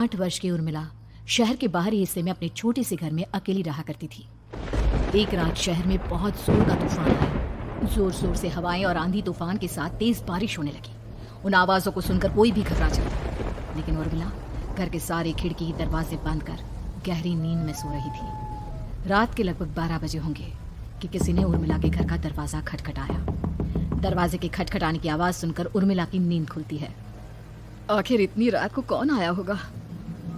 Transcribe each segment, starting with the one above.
8 वर्ष की उर्मिला शहर के बाहरी हिस्से में अपने छोटे से घर में अकेली रहा करती थी। एक रात शहर में बहुत जोर का तूफान आया। जोर जोर से हवाएं और आंधी तूफान के साथ तेज बारिश होने लगी। उन आवाजों को सुनकर कोई भी घबरा जाता, लेकिन उर्मिला घर के सारे खिड़की दरवाजे बंद कर गहरी नींद में सो रही थी। रात के लगभग 12 बजे होंगे कि किसी ने उर्मिला के घर का दरवाजा खटखटाया। दरवाजे के खटखटाने की आवाज सुनकर उर्मिला की नींद खुलती है। आखिर इतनी रात को कौन आया होगा?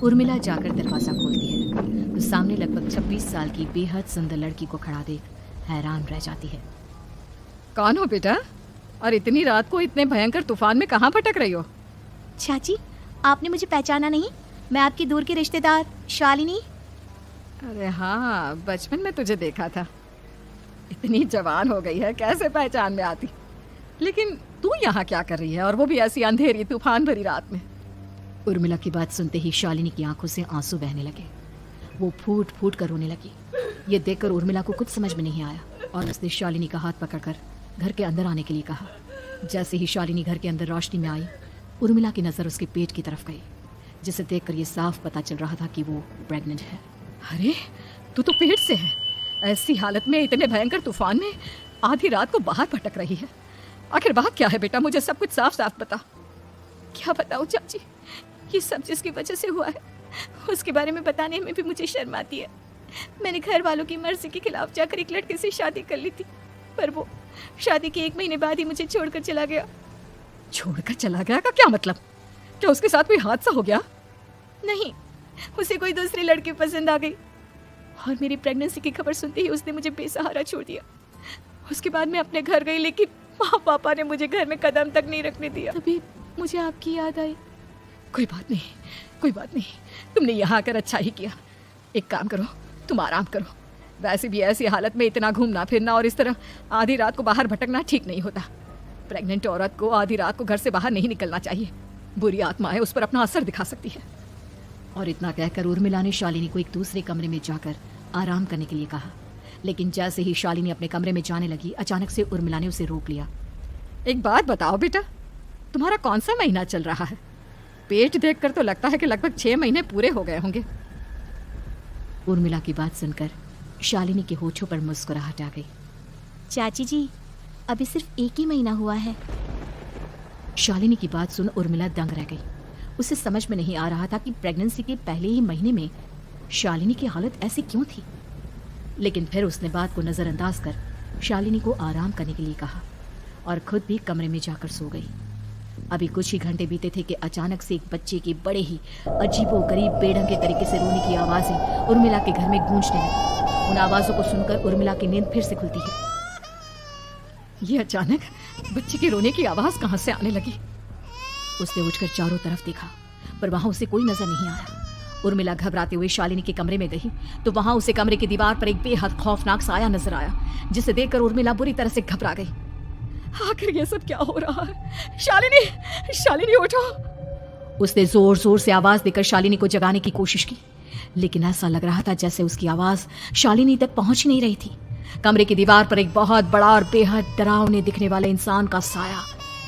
उर्मिला जाकर दरवाजा खोलती है तो सामने लगभग 26 साल की बेहद सुंदर लड़की को खड़ा देख हैरान रह जाती है। कौन हो बेटा, और इतनी रात को इतने भयंकर तूफान में कहाँ भटक रही हो? चाची, आपने मुझे पहचाना नहीं? मैं आपकी दूर की रिश्तेदार शालिनी। अरे हाँ, बचपन में तुझे देखा था। इतनी जवान हो गई है, कैसे पहचान में आती। लेकिन तू यहाँ क्या कर रही है, और वो भी ऐसी अंधेरी तूफान भरी रात में? उर्मिला की बात सुनते ही शालिनी की आंखों से आंसू बहने लगे। वो फूट फूट कर रोने लगी। ये देखकर उर्मिला को कुछ समझ में नहीं आया और उसने शालिनी का हाथ पकड़कर घर के अंदर आने के लिए कहा। जैसे ही शालिनी घर के अंदर रोशनी में आई, उर्मिला की नजर उसके पेट की तरफ गई, जिसे देखकर ये साफ पता चल रहा था कि वो प्रेग्नेंट है। अरे तू तो पेट से है। ऐसी हालत में इतने भयंकर तूफान में आधी रात को बाहर भटक रही है। आखिर बात क्या है बेटा, मुझे सब कुछ साफ साफ बता। क्या बताऊं चाची, ये सब जिसकी वजह से हुआ है उसके बारे में बताने में भी मुझे शर्म आती है। मैंने घर वालों की मर्जी के खिलाफ जाकर एक लड़के से शादी कर ली थी, पर वो शादी के 1 महीने बाद ही मुझे छोड़कर चला गया। छोड़कर चला गया का क्या मतलब? क्या उसके साथ कोई हादसा हो गया? नहीं, उसे कोई दूसरी लड़की पसंद आ गई और मेरी प्रेगनेंसी की खबर सुनते ही उसने मुझे बेसहारा छोड़ दिया। उसके बाद मैं अपने घर गई, लेकिन माँ पापा ने मुझे घर में कदम तक नहीं रखने दिया। तभी मुझे आपकी याद आई। कोई बात नहीं, कोई बात नहीं, तुमने यहाँ आकर अच्छा ही किया। एक काम करो, तुम आराम करो। वैसे भी ऐसी हालत में इतना घूमना फिरना और इस तरह आधी रात को बाहर भटकना ठीक नहीं होता। प्रेग्नेंट औरत को आधी रात को घर से बाहर नहीं निकलना चाहिए। बुरी आत्माएं उस पर अपना असर दिखा सकती है। और इतना कहकर उर्मिला ने शालिनी को एक दूसरे कमरे में जाकर आराम करने के लिए कहा। लेकिन जैसे ही शालिनी अपने कमरे में जाने लगी, अचानक से उर्मिला ने उसे रोक लिया। एक बात बताओ बेटा, तुम्हारा कौन सा महीना चल रहा है? पेट देखकर तो लगता है कि लगभग 6 महीने पूरे हो गए होंगे। उर्मिला की बात सुनकर शालिनी के होठों पर मुस्कुराहट आ गई। चाची जी, अभी सिर्फ 1 ही महीना हुआ है। शालिनी की बात सुन उर्मिला दंग रह गई। उसे समझ में नहीं आ रहा था कि प्रेगनेंसी के पहले ही महीने में शालिनी की हालत ऐसी क्यों थी। लेकिन फिर उसने बात को नजरअंदाज कर शालिनी को आराम करने के लिए कहा और खुद भी कमरे में जाकर सो गई। अभी कुछ ही घंटे बीते थे कि अचानक से एक बच्चे की बड़े ही अजीबोगरीब बेढंगे तरीके से रोने की आवाजें उर्मिला के घर में गूंजने लगी। उन आवाजों को सुनकर उर्मिला की नींद फिर से खुलती है। ये अचानक बच्चे के रोने की आवाज कहां से आने लगी? उसने उठकर चारों तरफ देखा, पर वहां उसे कोई नजर नहीं आया। उर्मिला घबराते हुए शालिनी के कमरे में गई तो वहां उसे कमरे की दीवार पर एक बेहद खौफनाक साया नजर आया, जिसे देखकर उर्मिला बुरी तरह से घबरा गई। आखिर ये सब क्या हो रहा है? शालिनी, शालिनी उठो! उसने जोर जोर से आवाज देकर शालिनी को जगाने की कोशिश की, लेकिन ऐसा लग रहा था जैसे उसकी आवाज शालिनी तक पहुंच ही नहीं रही थी। कमरे की दीवार पर एक बहुत बड़ा और बेहद डरावने दिखने वाले इंसान का साया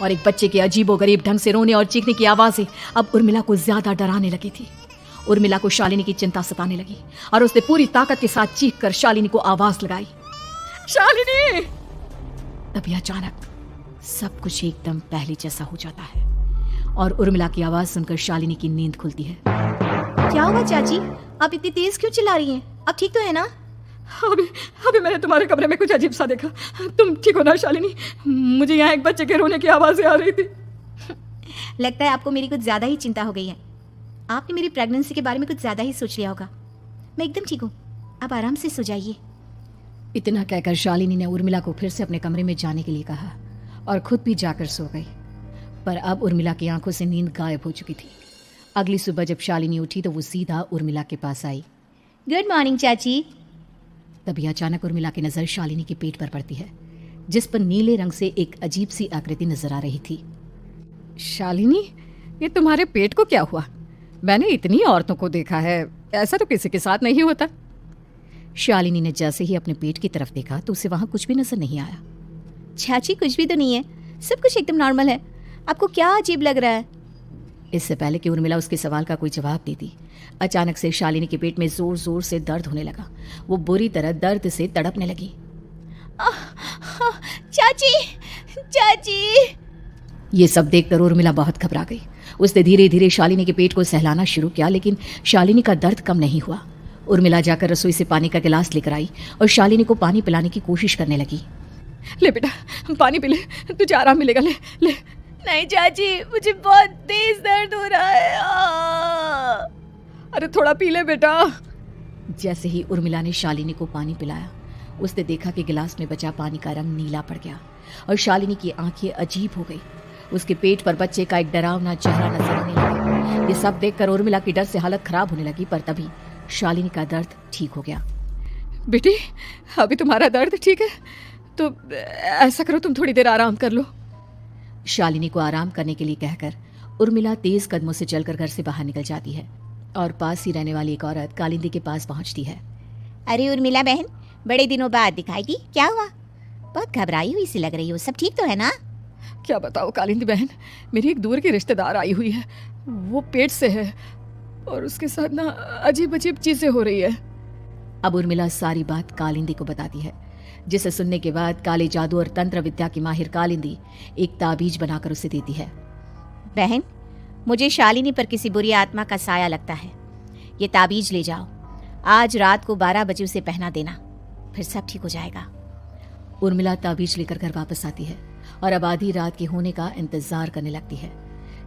और एक बच्चे के अजीबोगरीब ढंग से रोने और चीखने की आवाजें अब उर्मिला को ज्यादा डराने लगी थी। उर्मिला को शालिनी की चिंता सताने लगी और उसने पूरी ताकत के साथ चीखकर शालिनी को आवाज लगाई, शालिनी! तभी अचानक सब कुछ एकदम पहले जैसा हो जाता है और उर्मिला की आवाज सुनकर शालिनी की नींद खुलती है। क्या हुआ चाची, आप इतनी तेज क्यों चिल्ला रही हैं? अब ठीक तो है ना? अभी मैंने तुम्हारे कमरे में कुछ अजीब सा देखा। तुम ठीक हो ना शालिनी? मुझे यहाँ एक बच्चे के रोने की आवाजें आ रही थी। लगता है आपको मेरी कुछ ज्यादा ही चिंता हो गई है। आपने मेरी प्रेगनेंसी के बारे में कुछ ज्यादा ही सोच लिया होगा। मैं एकदम ठीक हूँ, आप आराम से सो जाइए। इतना कहकर शालिनी ने उर्मिला को फिर से अपने कमरे में जाने के लिए कहा और खुद भी जाकर सो गई। पर अब उर्मिला की आंखों से नींद गायब हो चुकी थी। अगली सुबह जब शालिनी उठी तो वो सीधा उर्मिला के पास आई। गुड मॉर्निंग चाची। तभी अचानक उर्मिला की नजर शालिनी के पेट पर पड़ती है, जिस पर नीले रंग से एक अजीब सी आकृति नजर आ रही थी। शालिनी, ये तुम्हारे पेट को क्या हुआ? मैंने इतनी औरतों को देखा है, ऐसा तो किसी के साथ नहीं होता। शालिनी ने जैसे ही अपने पेट की तरफ देखा तो उसे वहां कुछ भी नजर नहीं आया। चाची, कुछ भी तो नहीं है, सब कुछ एकदम नॉर्मल है। आपको क्या अजीब लग रहा है? इससे पहले कि उर्मिला उसके सवाल का कोई जवाब देती, अचानक से शालिनी के पेट में जोर जोर से दर्द होने लगा। वो बुरी तरह दर्द से तड़पने लगी। चाची, चाची। ये सब देखकर उर्मिला बहुत घबरा गई। उसने धीरे धीरे शालिनी के पेट को सहलाना शुरू किया, लेकिन शालिनी का दर्द कम नहीं हुआ। उर्मिला जाकर रसोई से पानी का गिलास लेकर आई और शालिनी को पानी पिलाने की कोशिश करने लगी। ले बेटा, पानी पी ले, तुझे आराम मिलेगा। ले ले। नहीं चाची, मुझे बहुत तेज दर्द हो रहा है। अरे थोड़ा पी ले बेटा। जैसे ही उर्मिला ने शालिनी को पानी पिलाया, उसने देखा कि गिलास में बचा पानी का रंग नीला पड़ गया और शालिनी की आंखें अजीब हो गई। उसके पेट पर बच्चे का एक डरावना चेहरा नजर आने लगा। ये सब देखकर उर्मिला की डर से हालत खराब होने लगी, पर तभी शालिनी का दर्द ठीक हो गया। बेटी, अभी तुम्हारा दर्द ठीक है, तो ऐसा करो, तुम थोड़ी देर आराम कर लो। शालिनी को आराम करने के लिए कहकर उर्मिला तेज कदमों से चलकर घर से बाहर निकल जाती है और पास ही रहने वाली एक औरत कालिंदी के पास पहुंचती है। अरे उर्मिला बहन, बड़े दिनों बाद दिखाई दी, क्या हुआ? बहुत घबराई हुई सी लग रही हो, सब ठीक तो है ना? क्या बताओ कालिंदी बहन, मेरी एक दूर की रिश्तेदार आई हुई है, वो पेट से है और उसके साथ ना अजीब अजीब चीजें हो रही है। अब उर्मिला सारी बात कालिंदी को बताती है, जिसे सुनने के बाद काले जादू और तंत्र विद्या की माहिर कालिंदी एक ताबीज बनाकर उसे देती है। बहन, मुझे शालिनी पर किसी बुरी आत्मा का साया लगता है। ये ताबीज ले जाओ, आज रात को 12 बजे उसे पहना देना, फिर सब ठीक हो जाएगा। उर्मिला ताबीज लेकर घर वापस आती है और अब आधी रात के होने का इंतजार करने लगती है।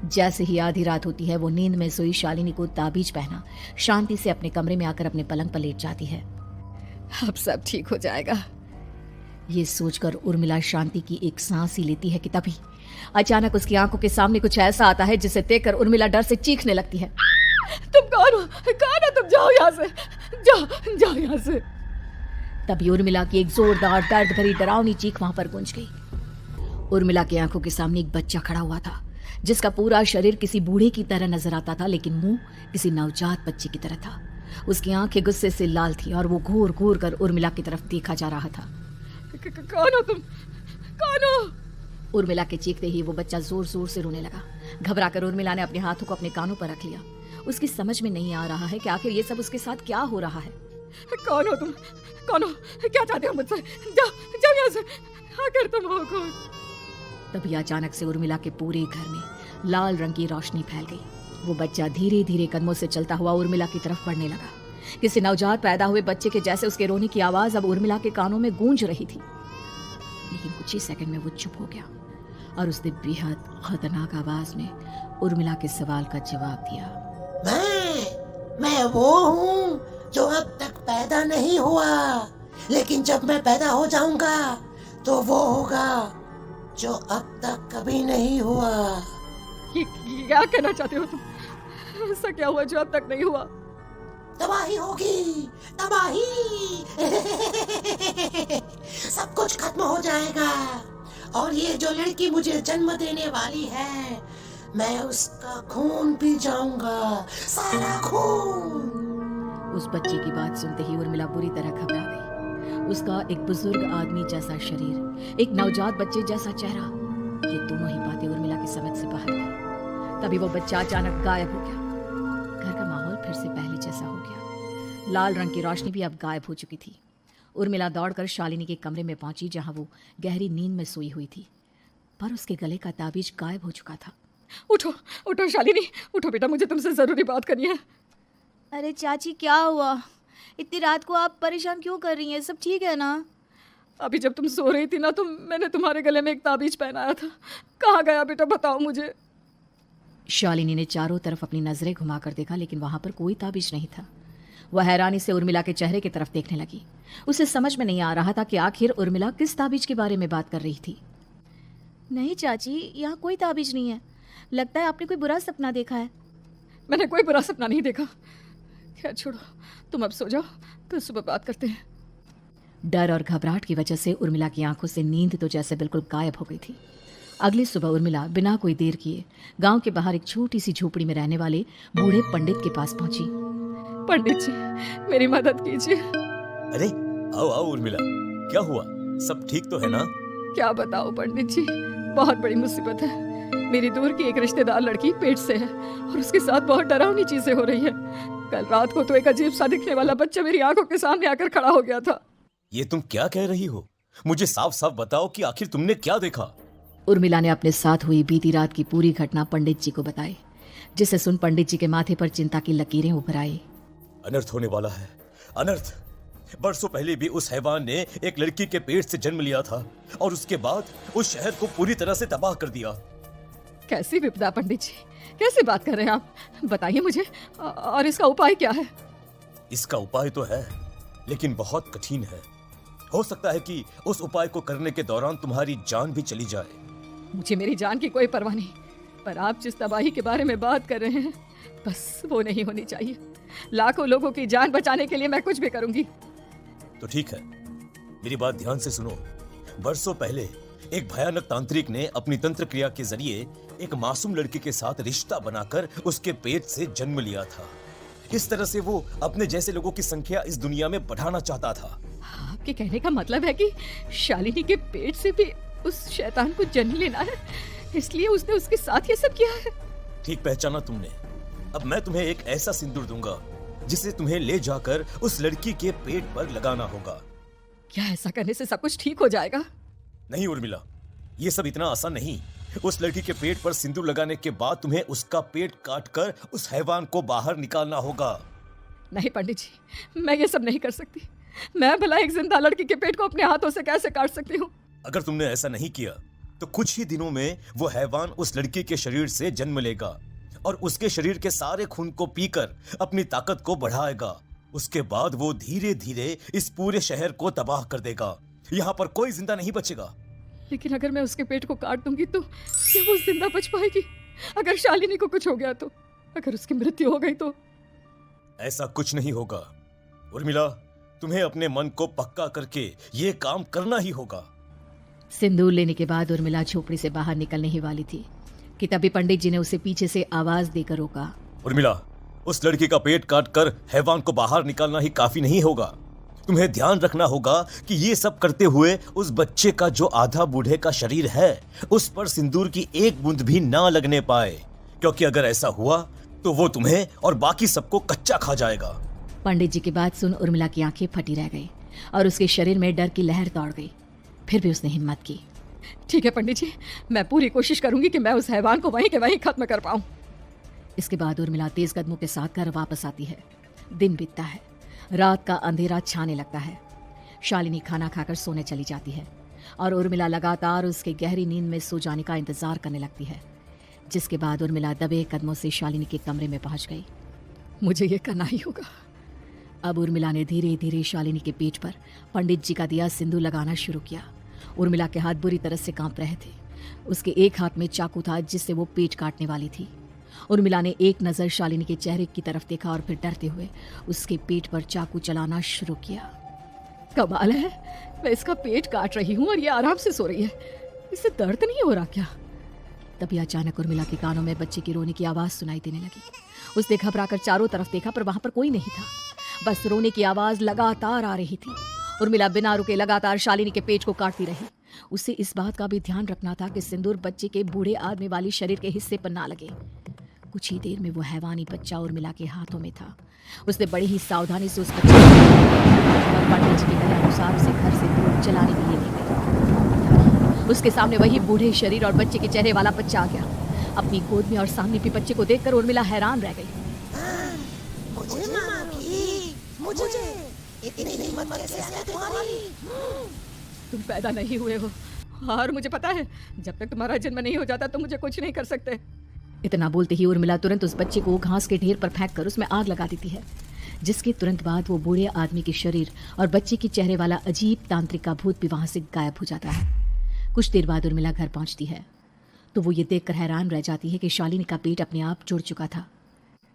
जैसे ही आधी रात होती है, वो नींद में सोई शालिनी को ताबीज पहना शांति से अपने कमरे में आकर अपने पलंग पर लेट जाती है। अब सब ठीक हो जाएगा। ये सोचकर उर्मिला शांति की एक सांस ही लेती है कि तभी अचानक उसकी आंखों के सामने कुछ ऐसा आता है जिसे देखकर उर्मिला डर से चीखने लगती है। तुम कौन हो? कौन हो तुम? जाओ यहाँ से, जाओ जाओ यहाँ से। तभी उर्मिला की एक जोरदार दर्द भरी डरावनी चीख वहां पर गूंज गई। उर्मिला की आंखों के सामने एक बच्चा खड़ा हुआ था, जिसका पूरा शरीर किसी बूढ़े की तरह नजर आता था, लेकिन मुंह किसी नवजात बच्चे की तरह था। उसकी आंखें गुस्से से लाल थी और वो घूर घूर कर उर्मिला की तरफ देखा जा रहा था। कौन हो तुम? कौन हो? उर्मिला के चीखते ही वो बच्चा जोर जोर से रोने लगा। घबरा कर उर्मिला ने अपने हाथों को अपने कानों पर रख लिया। उसकी समझ में नहीं आ रहा है कि आखिर ये सब उसके साथ क्या हो रहा है। कौन हो तुम? कौन हो? क्या चाहते हो मुझसे? जाओ जाओ यहाँ से। आखिर तुम हो कौन? तभी अचानक से उर्मिला के पूरे घर में लाल रंग की रोशनी फैल गई। वो बच्चा धीरे धीरे कदमों से चलता हुआ उर्मिला की तरफ बढ़ने लगा। किसी नवजात पैदा हुए बच्चे के जैसे उसके रोने की आवाज अब उर्मिला के कानों में गूंज रही थी। लेकिन कुछ ही सेकंड में वो चुप हो गया और उसने बेहद खतरनाक आवाज में उर्मिला के सवाल का जवाब दिया। मैं वो हूँ जो अब तक पैदा नहीं हुआ, लेकिन जब मैं पैदा हो जाऊंगा तो वो होगा जो अब तक कभी नहीं हुआ। ये क्या कहना चाहते हो तुम? ऐसा क्या हुआ जो अब तक नहीं हुआ? तबाही होगी, तबाही। सब कुछ खत्म हो जाएगा और ये जो लड़की मुझे जन्म देने वाली है, मैं उसका खून पी जाऊंगा, सारा खून। उस बच्चे की बात सुनते ही उर्मिला बुरी तरह घबरा गई। उसका एक बुजुर्ग आदमी जैसा शरीर, एक नवजात बच्चे जैसा चेहरा, ये दोनों ही बातें उर्मिला की समझ से बाहर गई। तभी वो बच्चा अचानक गायब हो गया। घर का माहौल फिर से पहले जैसा हो गया। लाल रंग की रोशनी भी अब गायब हो चुकी थी। उर्मिला दौड़कर शालिनी के कमरे में पहुंची, जहां वो गहरी नींद में सोई हुई थी, पर उसके गले का ताबीज गायब हो चुका था। उठो उठो शालिनी, उठो बेटा, मुझे तुमसे जरूरी बात करनी है। अरे चाची, क्या हुआ? इतनी रात को आप परेशान क्यों कर रही हैं? सब ठीक है ना? अभी जब तुम सो रही थी ना, तो मैंने तुम्हारे गले में एक ताबीज पहनाया था। कहाँ गया बेटा, बताओ मुझे। शालिनी ने चारों तरफ अपनी नजरें घुमाकर देखा, लेकिन वहां पर कोई ताबीज नहीं था। वह हैरानी से उर्मिला के चेहरे की तरफ देखने लगी। उसे समझ में नहीं आ रहा था कि आखिर उर्मिला किस ताबीज के बारे में बात कर रही थी। नहीं चाची, यहाँ कोई ताबीज नहीं है। लगता है आपने कोई बुरा सपना देखा है। मैंने कोई बुरा सपना नहीं देखा। खैर छोड़ो, तुम अब सो जाओ, कल सुबह बात करते हैं। डर और घबराहट की वजह से उर्मिला की आंखों से नींद तो जैसे बिल्कुल गायब हो गई थी। अगली सुबह उर्मिला बिना कोई देर किए गांव के बाहर एक छोटी सी झोपड़ी में रहने वाले बूढ़े पंडित के पास पहुंची। पंडित जी, मेरी मदद कीजिए। अरे आओ आओ उर्मिला, क्या हुआ? सब ठीक तो है ना? क्या बताओ पंडित जी, बहुत बड़ी मुसीबत है। मेरी दूर की एक रिश्तेदार लड़की पेट से है और उसके साथ बहुत डरावनी चीजें हो रही है। कल रात को तो एक अजीब सा दिखने वाला बच्चा मेरी आंखों के सामने आकर खड़ा हो गया था। ये तुम क्या कह रही हो? मुझे साफ साफ बताओ कि आखिर तुमने क्या देखा? उर्मिला ने अपने साथ हुई बीती रात की पूरी घटना पंडित जी को बताई, जिसे सुन पंडित जी के माथे पर चिंता की लकीरें उभर आई। अनर्थ होने वाला है, अनर्थ। बरसों पहले भी उस हैवान ने एक लड़की के पेट से जन्म लिया था और उसके बाद उस शहर को पूरी तरह से तबाह कर दिया। कैसी विपदा पंडित जी, कैसी बात कर रहे हैं आप? बताइए मुझे, और इसका उपाय क्या है? इसका उपाय तो है, लेकिन बहुत कठिन है। हो सकता है कि उस उपाय को करने के दौरान तुम्हारी जान भी चली जाए। मुझे मेरी जान की कोई परवाह नहीं, पर आप जिस तबाही के बारे में बात कर रहे हैं, बस वो नहीं होनी चाहिए। लाखों लोगों की जान बचाने के लिए मैं कुछ भी करूंगी। तो ठीक है, मेरी बात ध्यान से सुनो। बरसों पहले एक भयानक तांत्रिक ने अपनी तंत्र क्रिया के जरिए एक मासूम लड़की के साथ रिश्ता बनाकर उसके पेट से जन्म लिया था। इस तरह से वो अपने जैसे लोगों की संख्या इस दुनिया में बढ़ाना चाहता था। आपके कहने का मतलब है कि शालिनी के पेट से भी उस शैतान को जन्म लेना है, इसलिए उसने उसके साथ ये सब किया है। ठीक पहचाना तुमने। अब मैं तुम्हें एक ऐसा सिंदूर दूंगा जिसे तुम्हें ले जाकर उस लड़की के पेट पर लगाना होगा। क्या ऐसा करने से सब कुछ ठीक हो जाएगा? नहीं उर्मिला, ये सब इतना आसान नहीं। उस लड़की के पेट पर सिंदूर लगाने के बाद तुम्हें उसका पेट काटकर उस हैवान को बाहर निकालना होगा। नहीं पंडित जी, मैं ये सब नहीं कर सकती। मैं भला एक जिंदा लड़की के पेट को अपने हाथों से कैसे काट सकती हूँ? अगर तुमने ऐसा नहीं किया तो कुछ ही दिनों में वो हैवान उस लड़की के शरीर से जन्म लेगा और उसके शरीर के सारे खून को पीकर अपनी ताकत को बढ़ाएगा। उसके बाद वो धीरे धीरे इस पूरे शहर को तबाह कर देगा। यहाँ पर कोई जिंदा नहीं बचेगा। लेकिन अगर मैं उसके पेट को काट दूंगी तो क्या वो जिंदा बच पाएगी? अगर शालिनी को कुछ हो गया तो, अगर उसकी मृत्यु हो गई तो? ऐसा कुछ नहीं होगा उर्मिला, तुम्हें अपने मन को पक्का करके ये काम करना ही होगा। सिंदूर लेने के बाद उर्मिला झोपड़ी से बाहर निकलने ही वाली थी कि तभी पंडित जी ने उसे पीछे से आवाज देकर रोका। उर्मिला, उस लड़की का पेट काटकर हैवान को बाहर निकालना ही काफी नहीं होगा। तुम्हें ध्यान रखना होगा कि ये सब करते हुए उस बच्चे का जो आधा बूढ़े का शरीर है उस पर सिंदूर की एक बूंद भी ना लगने पाए, क्योंकि अगर ऐसा हुआ तो वो तुम्हें और बाकी सबको कच्चा खा जाएगा। पंडित जी की बात सुन उर्मिला की आंखें फटी रह गई और उसके शरीर में डर की लहर दौड़ गई। फिर भी उसने हिम्मत की। ठीक है पंडित जी, मैं पूरी कोशिश करूंगी कि मैं उस हैवान को वहीं के वहीं खत्म कर पाऊं। इसके बाद उर्मिला तेज कदमों के साथ घर वापस आती है। दिन बीतता है, रात का अंधेरा छाने लगता है। शालिनी खाना खाकर सोने चली जाती है और उर्मिला लगातार उसके गहरी नींद में सो जाने का इंतजार करने लगती है, जिसके बाद उर्मिला दबे कदमों से शालिनी के कमरे में पहुंच गई। मुझे ये करना ही होगा। अब उर्मिला ने धीरे धीरे शालिनी के पेट पर पंडित जी का दिया सिंदूर लगाना शुरू किया। उर्मिला के हाथ बुरी तरह से कांप रहे थे। उसके एक हाथ में चाकू था जिससे वो पेट काटने वाली थी। उर्मिला ने एक नज़र शालिनी के चेहरे की तरफ देखा और फिर डरते हुए उसके पेट पर चाकू चलाना शुरू किया। कमाल है, मैं इसका पेट काट रही हूँ और ये आराम से सो रही है। इससे दर्द नहीं हो रहा क्या? तभी अचानक उर्मिला के कानों में बच्चे की रोने की आवाज़ सुनाई देने लगी। उसने घबराकर चारों तरफ देखा पर वहां पर कोई नहीं था, बस रोने की आवाज़ लगातार आ रही थी। उर्मिला बिना रुके लगातार शालिनी के पेट को काटती रही। उसे इस बात का भी ध्यान रखना था कि सिंदूर बच्चे के बूढ़े आदमी वाली शरीर के हिस्से पर ना लगे। कुछ ही देर में वो हैवानी बच्चा उर्मिला के हाथों में था। उसने बड़ी ही सावधानी से उस बच्चे को और पंडित जी के कहे अनुसार उसे घर से दूर चलाने के लिए ले गई। उसके सामने वही बूढ़े शरीर और बच्चे के चेहरे वाला बच्चा आ गया। अपनी गोद में और सामने भी बच्चे को देखकर उर्मिला हैरान रह गई। मुझे मांगी, मुझे इतनी हिम्मत कैसे आ गई तुम्हारी? तुम पैदा नहीं हुए हो और मुझे पता है जब तक तुम्हारा जन्म नहीं हो जाता तो मुझे कुछ नहीं कर सकते। इतना बोलते ही उर्मिला तुरंत उस बच्चे को घास के ढेर पर फेंककर उसमें आग लगा देती है, जिसके तुरंत बाद वो बूढ़े आदमी के शरीर और बच्चे के चेहरे वाला अजीब तांत्रिक का भूत भी वहां से गायब हो जाता है। कुछ देर बाद उर्मिला घर पहुंचती है तो वो ये देखकर हैरान रह जाती है कि शालिनी का पेट अपने आप जुड़ चुका था।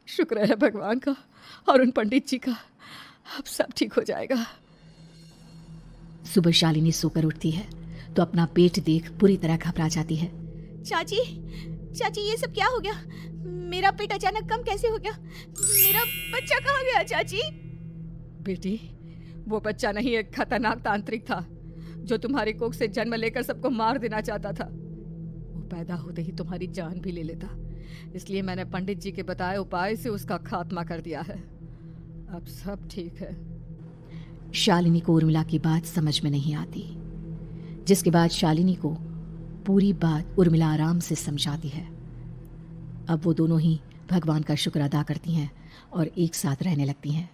शुक्र है भगवान का और उन पंडित जी का, अब सब ठीक हो जाएगा। सुबह शालिनी सोकर उठती है तो अपना पेट देख पूरी तरह घबरा जाती है। चाची, चाची ये सब क्या हो गया? मेरा पेट अचानक कम कैसे हो गया? मेरा बच्चा कहाँ गया चाची? बेटी, वो बच्चा नहीं, एक खतरनाक तांत्रिक था जो तुम्हारी कोख से जन्म लेकर सबको मार देना चाहता था। वो पैदा होते ही तुम्हारी जान भी ले लेता, इसलिए मैंने पंडित जी के बताए उपाय से उसका खात्मा कर दिया है। अब सब ठीक है। शालिनी को उर्मिला की बात समझ में नहीं आती, जिसके बाद शालिनी को पूरी बात उर्मिला आराम से समझाती है। अब वो दोनों ही भगवान का शुक्र अदा करती हैं और एक साथ रहने लगती हैं।